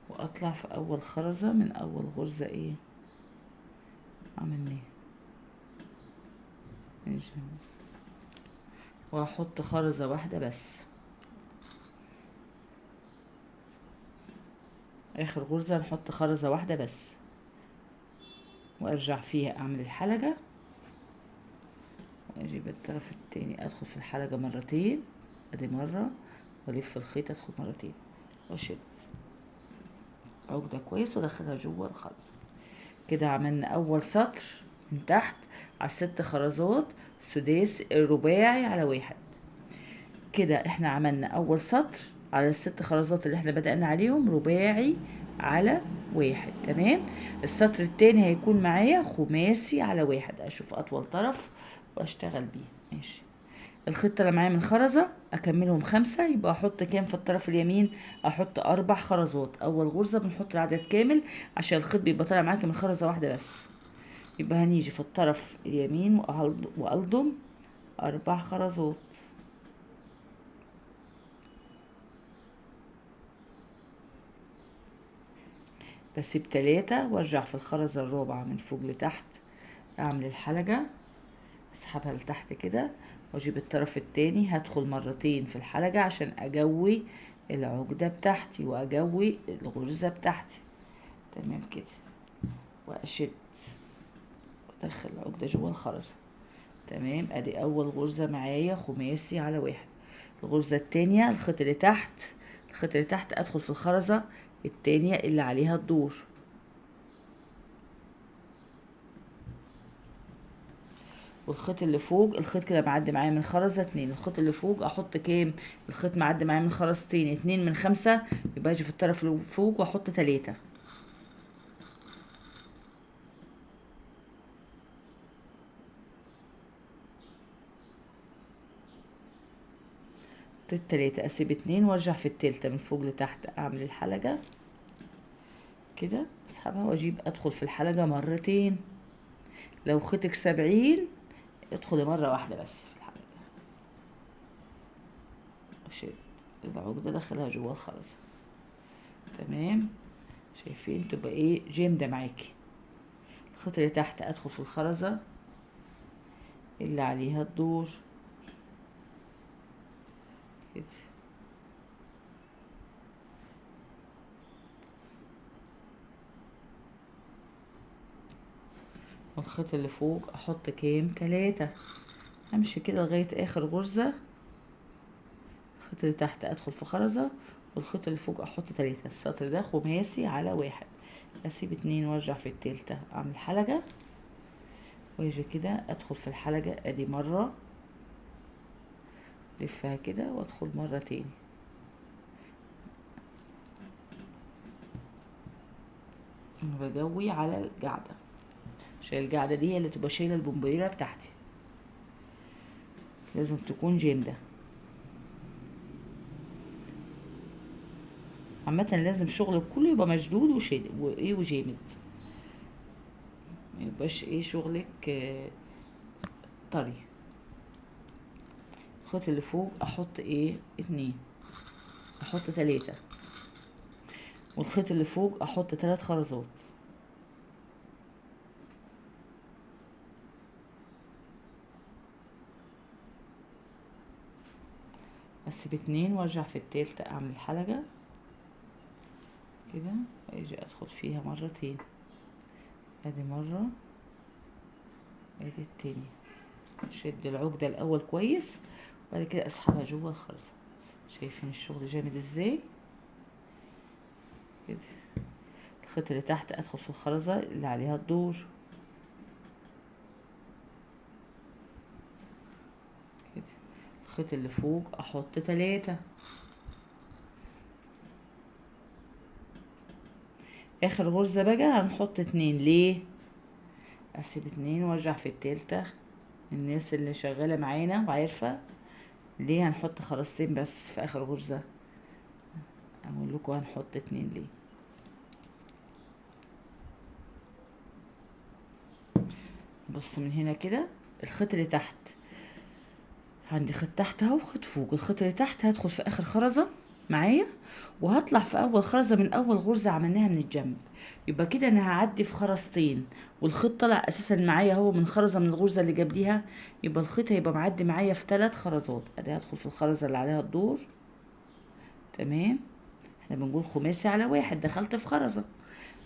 A: واطلع في اول خرزة من اول غرزة ايه عملناها، وهحط خرزة واحدة بس. اخر غرزة نحط خرزة واحدة بس، وارجع فيها اعمل الحلقة الطرف التاني ادخل في الحلقة مرتين، ادي مرة، والف الخيط ادخل مرتين واشد عقدة كويس وادخلها جوه الخرزة. كده عملنا اول سطر من تحت على 6 خرزات سداسي رباعي على 1. كده احنا عملنا اول سطر على ال6 خرزات اللي احنا بدأنا عليهم رباعي على 1. تمام. السطر التاني هيكون معايا خماسي على 1. اشوف اطول طرف واشتغل بيه. ماشي. الخطة اللي معايا من خرزة اكملهم 5، يبقى احط كام في الطرف اليمين؟ احط 4 خرزات. اول غرزة بنحط العدد كامل عشان الخيط بيبقى طالع معاكي من خرزة واحدة بس. يبقى هنيجي في الطرف اليمين والضم 4 خرزات، بسيب 3 وارجع في الخرزة الرابعة من فوق لتحت، اعمل الحلقة، اسحبها لتحت كده واجيب الطرف التاني، هدخل مرتين في الحلقة عشان اجوي العقدة بتاعتي واجوي الغرزة بتاعتي. تمام كده. واشد وادخل العقدة جوه الخرزة. تمام. ادي اول غرزة معايا خماسي على 1. الغرزة التانية الخيط اللي تحت ادخل في الخرزة التانية اللي عليها الدور، والخيط اللي فوق الخيط كده معدي معايا من خرزة 2. الخيط اللي فوق احط كام؟ الخيط معدي معايا من خرزتين 2 من 5، يبقى اجي في الطرف اللي فوق واحط 3. حطيت 3، اسيب 2 وارجع في التالتة من فوق لتحت، اعمل الحلقة كده، اسحبها واجيب ادخل في الحلقة مرتين. لو خيطك 70 ادخلي مرة واحدة بس في الحلقة، وشد العقدة دخلها جوه الخرزة. تمام. شايفين تبقى ايه جامدة معاكي. الخيط اللي تحت ادخل في الخرزة اللي عليها الدور كده، والخيط اللي فوق احط كام؟ 3. امشي كده لغاية اخر غرزة. الخيط اللي تحت ادخل في خرزة والخيط اللي فوق احط 3. السطر ده خماسي على 1. اسيب 2 وارجع في التالتة، اعمل حلقة واجي كده ادخل في الحلقة، ادي مرة لفها كده وادخل مرة تاني. بجوي على القاعدة عشان القاعدة دي هي اللي تبقى شايلة البومبيرة بتاعتي، لازم تكون جامدة. عامة لازم شغلك كله يبقى مشدود وجامد، ميبقاش ايه شغلك طري. الخيط اللي فوق احط ايه 2، احط 3، والخيط اللي فوق احط 3 خرزات، اسيب 2 وارجع في التالتة، اعمل حلقة كده واجي ادخل فيها مرتين، ادي مرة ادي التاني، شد العقدة الاول كويس وبعد كده اسحبها جوه الخرزة. شايفين الشغل جامد ازاي كده. الخيط اللي تحت ادخل في الخرزة اللي عليها الدور كده، الخيط اللي فوق احط 3. اخر غرزة بقى هنحط 2. ليه؟ اسيب 2 وارجع في التالتة. الناس اللي شغالة معانا وعارفة ليه هنحط خرزتين بس في اخر غرزة، اقول لكم هنحط 2 ليه. بص من هنا كده الخيط اللي تحت عندي خيط تحت اهو وخيط فوق. الخيط اللي تحت هدخل في اخر خرزة معايا وهطلع في اول خرزة من اول غرزة عملناها من الجنب، يبقى كده انا هعدي في خرزتين والخيط طلع اساسا معايا اهو من خرزة من الغرزة اللي قبليها، يبقى الخيط هيبقى معدي معايا في 3 خرزات. ادي هدخل في الخرزة اللي عليها الدور. تمام. احنا بنقول خماسي على 1، دخلت في خرزة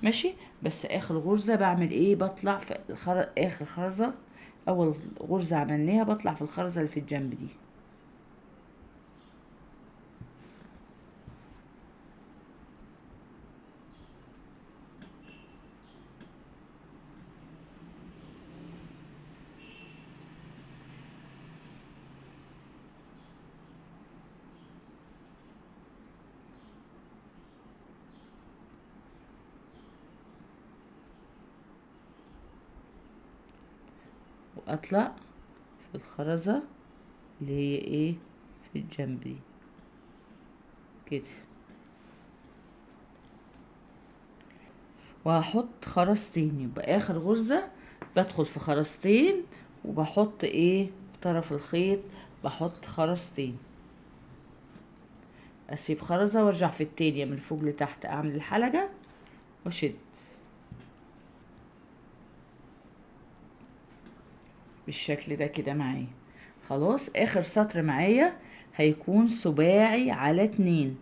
A: ماشي، بس اخر غرزة بعمل ايه؟ بطلع في اخر خرزة اول غرزة عملناها بطلع في الخرزة اللي في الجنب دي. واطلع في الخرزة اللي هي ايه في الجنب دي كده، وهحط خرزتين. يبقى اخر غرزة بدخل في خرزتين وبحط ايه في طرف الخيط، بحط خرزتين، اسيب خرزة وارجع في التانية من فوق لتحت، اعمل الحلقة واشد بالشكل ده كده معايا. خلاص اخر سطر معايا هيكون سباعي على 2،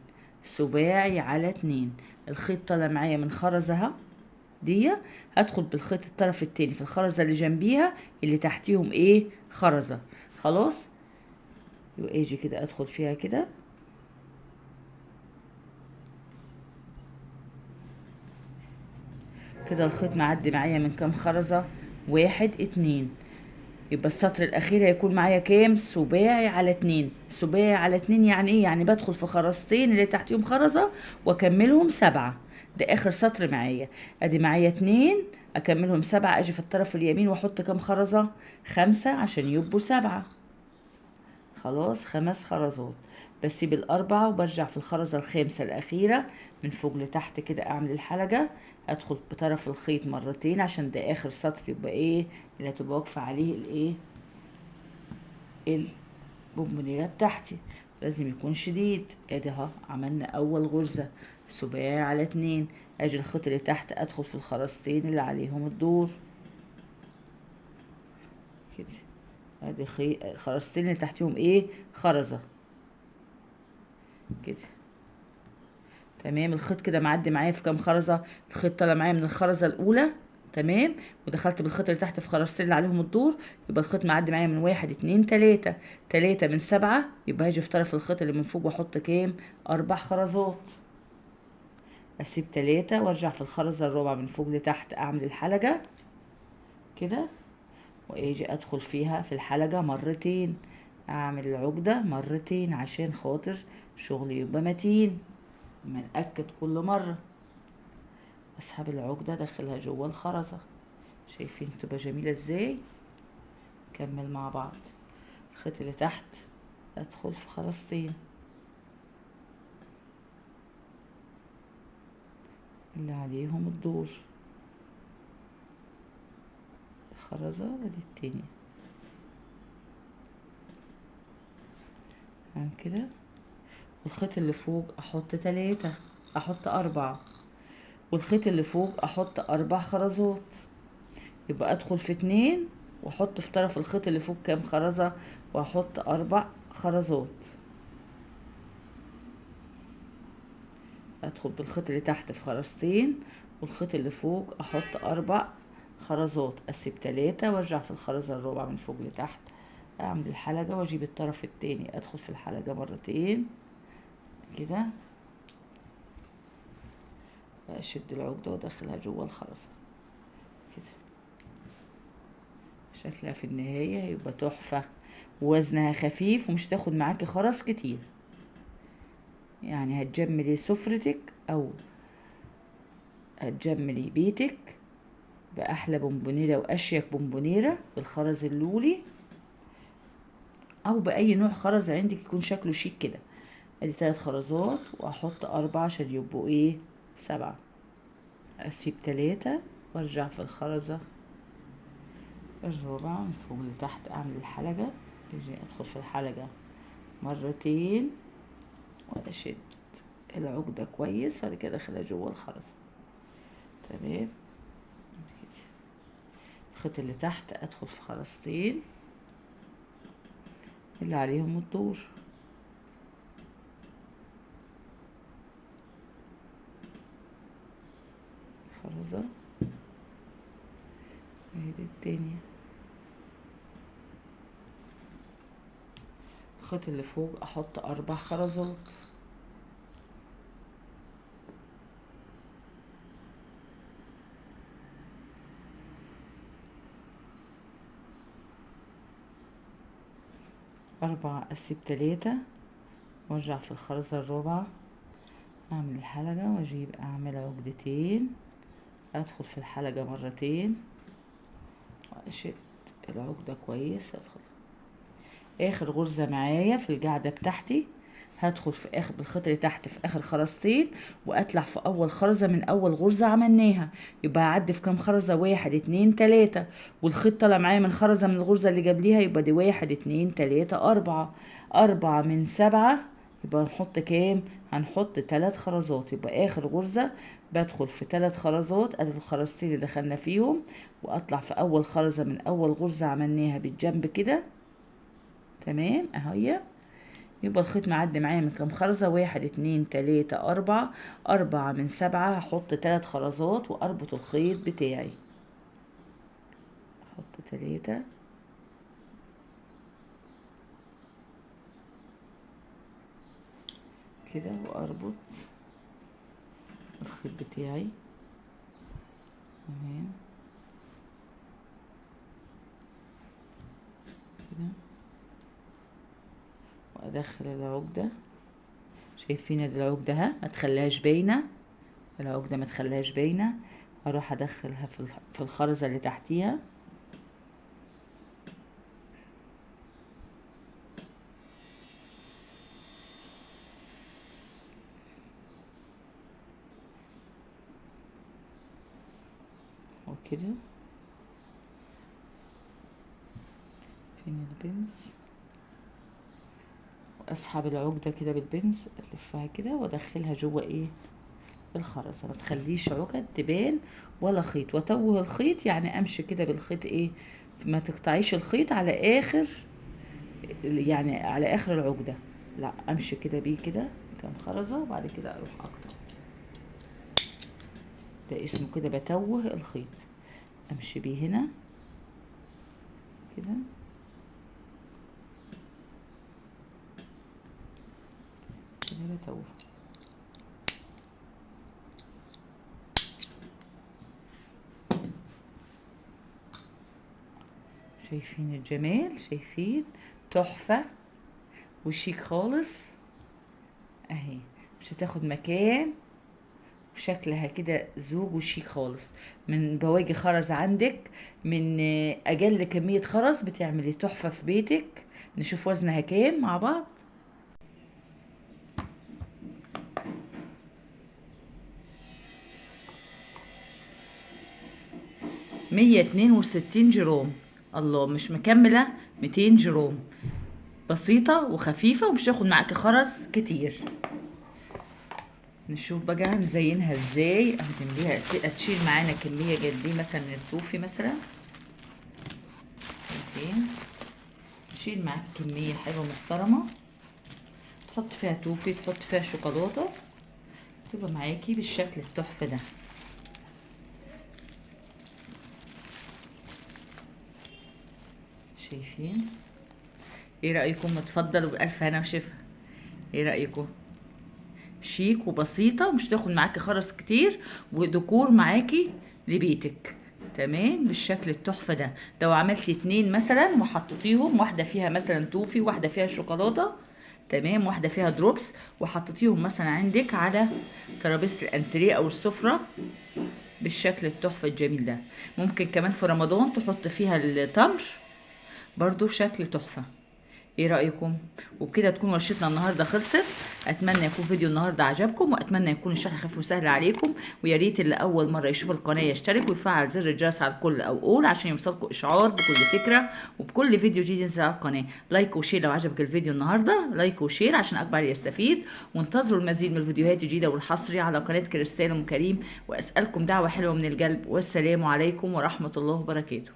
A: سباعي على 2. الخيط طالع معايا من خرزة اهو دي، هدخل بالخيط الطرف التاني في الخرزة اللي جنبيها اللي تحتيهم ايه خرزة. خلاص يبقى اجي كده ادخل فيها كده، كده الخيط معدي معايا من كام خرزة، 1 2. يبقى السطر الاخير هيكون معايا كام، سباعي على 2. سباعي على 2 يعني ايه؟ يعني بدخل في خرزتين اللي تحتيهم خرزة واكملهم 7. ده اخر سطر معايا. ادي معايا 2 اكملهم 7، اجي في الطرف اليمين واحط كام خرزة، 5 عشان يبقوا 7. خلاص 5 خرزات. بسيب الأربعة وبرجع في الخرزة الخامسة الأخيرة من فوق لتحت كده، أعمل الحلقة، أدخل بطرف الخيط مرتين عشان ده آخر سطر يبقى إيه اللي هتبقى واقفة عليه الإيه البونبونيرة بتاعتي. لازم يكون شديد. ادي اهو عملنا أول غرزة سباعي على 2. أجي الخيط اللي تحت أدخل في الخرزتين اللي عليهم الدور كده. ادي الخرزتين اللي تحتيهم ايه خرزة كده. تمام. الخيط كده معدي معايا في كام خرزة، الخيط طالع معايا من الخرزة الأولى تمام، ودخلت بالخيط اللي تحت في خرزتين اللي عليهم الدور، يبقى الخيط معدي معايا من 1 2 3. 3 من 7، يبقى هاجي في طرف الخيط اللي من فوق واحط كام، 4 خرزات. اسيب 3 وارجع في الخرزة الرابعة من فوق لتحت، اعمل الحلقة كده، واجي ادخل فيها في الحلقة مرتين، اعمل العقدة مرتين عشان خاطر شغلي يبقى متين. ما نأكد كل مرة. اسحب العقدة ادخلها جوه الخرزة. شايفين تبقى جميلة ازاي؟ نكمل مع بعض. الخيط اللي تحت ادخل في خرزتين اللي عليهم الدور، خرزة ادي التانية كده. والخيط اللي فوق احط 3، احط 4، والخيط اللي فوق احط 4 خرزات. يبقى ادخل في 2 واحط في طرف الخيط اللي فوق كام خرزة، واحط 4 خرزات. ادخل بالخيط اللي تحت في خرزتين، والخيط اللي فوق احط 4 خرزات. اسيب 3 وارجع في الخرزة الرابعة من فوق لتحت، اعمل الحلقة واجيب الطرف التاني ادخل في الحلقة مرتين كده، اشد العقدة وادخلها جوه الخرزة كده. شكلها في النهاية هيبقى تحفة، ووزنها خفيف ومش تاخد معاكي خرز كتير. يعني هتجملي سفرتك او هتجملي بيتك بأحلى بونبونيرة وأشيك بونبونيرة بالخرز اللولي، أو بأي نوع خرز عندك يكون شكله شيك كده. ادي 3 خرزات وأحط 4 عشان يبقوا ايه 7. أسيب 3 وأرجع في الخرزة الرابعة من فوق لتحت، أعمل الحلقة، أجي أدخل في الحلقة مرتين وأشد العقدة كويس، بعد كده أدخلها جوه الخرزة تمام. الخيط اللي تحت أدخل في خرزتين اللي عليهم الدور، خرزة اهي دي التانية الخيط اللي فوق احط 4 خرزات. اسيب 3 وارجع في الخرزة الرابعة اعمل الحلقة واجيب اعمل عقدتين، ادخل في الحلقة مرتين واشد العقدة كويس. ادخل اخر غرزة معايا في القاعدة بتاعتي، هدخل في اخر بالخيط اللي تحت في اخر خرزتين واطلع في اول خرزة من اول غرزة عملناها. يبقى هعدي في كام خرزة؟ 1 2 3، والخيط طالع معايا من خرزة من الغرزة اللي قبليها، يبقى دي 1 2 3 4. 4 من 7 يبقى هنحط كام؟ هنحط 3 خرزات. يبقى اخر غرزة بدخل في 3 خرزات، ادي الخرزتين اللي دخلنا فيهم، واطلع في اول خرزة من اول غرزة عملناها بالجنب كده. تمام اهي. يبقى الخيط معدي معايا من كام خرزة؟ 1 2 3 4. 4 من 7 هحط 3 خرزات واربط الخيط بتاعي. احط 3 كده واربط الخيط بتاعي. تمام كده، وادخل العقدة. شايفين العقدة ها، ما تخليهاش باينة، العقدة ما تخليهاش باينة. اروح ادخلها في الخرزة اللي تحتيها. وكده فين البنز، واسحب العقدة كده بالبنز، الفها كده وادخلها جوه ايه؟ الخرزة. ما تخليش عقد تبان ولا خيط، واتوه الخيط يعني امشي كده بالخيط ايه، ما تقطعيش الخيط على اخر، يعني على اخر العقدة، لا امشي كده بيه كده كام خرزة وبعد كده اروح اقطع. ده اسمه كده بتوه الخيط، امشي بيه هنا كده كده بتوه. شايفين الجمال؟ شايفين؟ تحفة وشيك خالص اهي، مش هتاخد مكان، وشكلها كده زوج وشيك خالص. من بواجي خرز عندك، من اقل كمية خرز بتعملي تحفة في بيتك. نشوف وزنها كام مع بعض. 162 جرام. الله، مش مكملة 200 جرام، بسيطة وخفيفة ومش هتاخد معاكي خرز كتير. نشوف بقى هنزينها ازاي. هتمليها هتشيل معانا كمية قد ايه مثلا من التوفي مثلا، شايفين؟ تشيل معاك كمية حلوة محترمة، تحط فيها توفي، تحط فيها شوكولاتة، تبقى معاكي بالشكل التحفة ده. شايفين؟ ايه رأيكم؟ اتفضلوا بألف هنا وشفا. ايه رأيكم؟ شيك وبسيطة ومش تاخد معاكي خرز كتير، وديكور معاكي لبيتك. تمام بالشكل التحفة ده. لو عملتي 2 مثلا وحطيتيهم، واحدة فيها مثلا توفي، واحدة فيها شوكولاتة، تمام، واحدة فيها دروبس، وحطيتيهم مثلا عندك على ترابيزة الانتريه او السفرة بالشكل التحفة الجميل ده. ممكن كمان في رمضان تحط فيها التمر برضو شكل تحفة. ايه رأيكم؟ وبكده تكون ورشتنا النهارده خلصت. اتمنى يكون فيديو النهارده عجبكم، واتمنى يكون الشرح خفيف وسهل عليكم. ويا ريت اللي اول مره يشوف القناه يشترك ويفعل زر الجرس على الكل او اول عشان يوصلكم اشعار بكل فكره وبكل فيديو جديد ينزل على القناه. لايك وشير لو عجبك الفيديو النهارده، لايك وشير عشان اكبر يستفيد. وانتظروا المزيد من الفيديوهات الجديده والحصريه على قناه كريستال ام كريم. واسالكم دعوه حلوه من القلب، والسلام عليكم ورحمه الله وبركاته.